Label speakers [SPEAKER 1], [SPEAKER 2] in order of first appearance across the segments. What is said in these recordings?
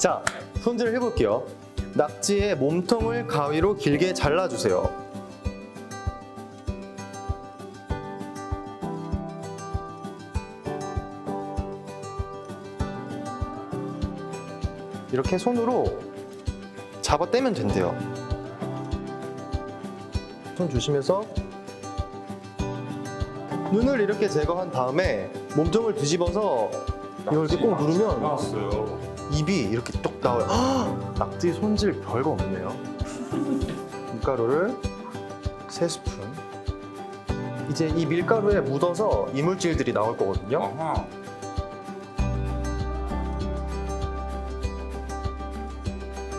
[SPEAKER 1] 자, 손질을 해볼게요. 낙지의 몸통을 가위로 길게 잘라주세요. 이렇게 손으로 잡아 떼면 된대요. 손 조심해서 눈을 이렇게 제거한 다음에 몸통을 뒤집어서 이걸 이렇게 꼭 누르면
[SPEAKER 2] 나왔어요.
[SPEAKER 1] 입이 이렇게 똑 나와요. 헉! 낙지 손질 별거 없네요. 밀가루를 3스푼. 이제 이 밀가루에 묻어서 이물질들이 나올 거거든요.
[SPEAKER 2] 아하.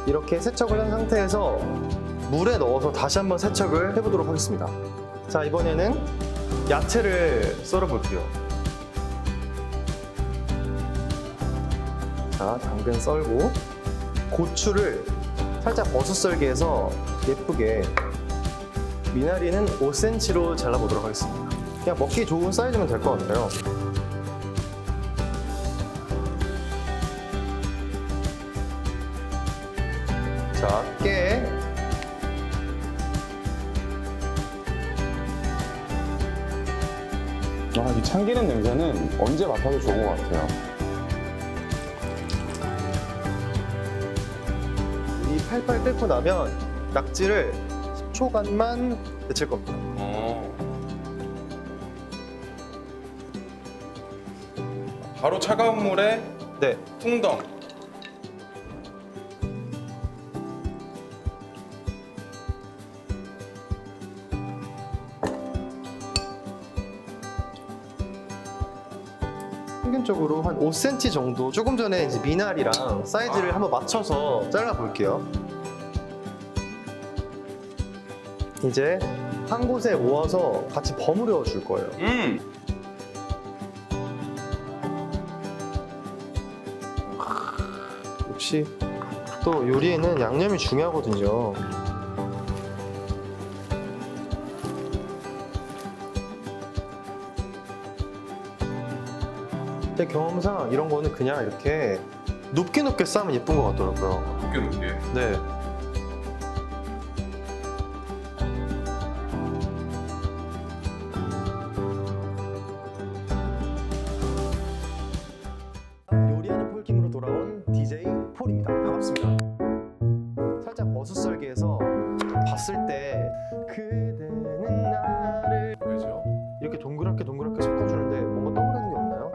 [SPEAKER 1] 이렇게 세척을 한 상태에서 물에 넣어서 다시 한번 세척을 해보도록 하겠습니다. 자, 이번에는 야채를 썰어 볼게요. 자, 당근 썰고 고추를 살짝 버섯썰기해서 예쁘게 미나리는 5cm로 잘라보도록 하겠습니다. 그냥 먹기 좋은 사이즈면 될 것 같아요. 자, 깨.
[SPEAKER 2] 이 참기름 냄새는 언제 맡아도 좋은 것 같아요.
[SPEAKER 1] 이 팔팔 끓고 나면 낙지를 10초간만 데칠 겁니다.
[SPEAKER 2] 바로 차가운 물에
[SPEAKER 1] 네,
[SPEAKER 2] 퉁덩.
[SPEAKER 1] 평균적으로 한 5cm 정도. 조금 전에 이제 미나리랑 사이즈를 한번 맞춰서 잘라 볼게요. 이제 한 곳에 모아서 같이 버무려 줄 거예요. 역시 또 요리에는 양념이 중요하거든요. 제 경험상 이런 거는 그냥 이렇게 높게 높게 싸면 예쁜 것 같더라고요.
[SPEAKER 2] 높게 높게.
[SPEAKER 1] 네. 요리하는 폴킴으로 돌아온 DJ 폴입니다. 반갑습니다. 살짝 버섯썰기해서 봤을 때 그대는 나를
[SPEAKER 2] 왜죠?
[SPEAKER 1] 이렇게 동그랗게 섞어주는데 뭔가 떠오르는 게 없나요?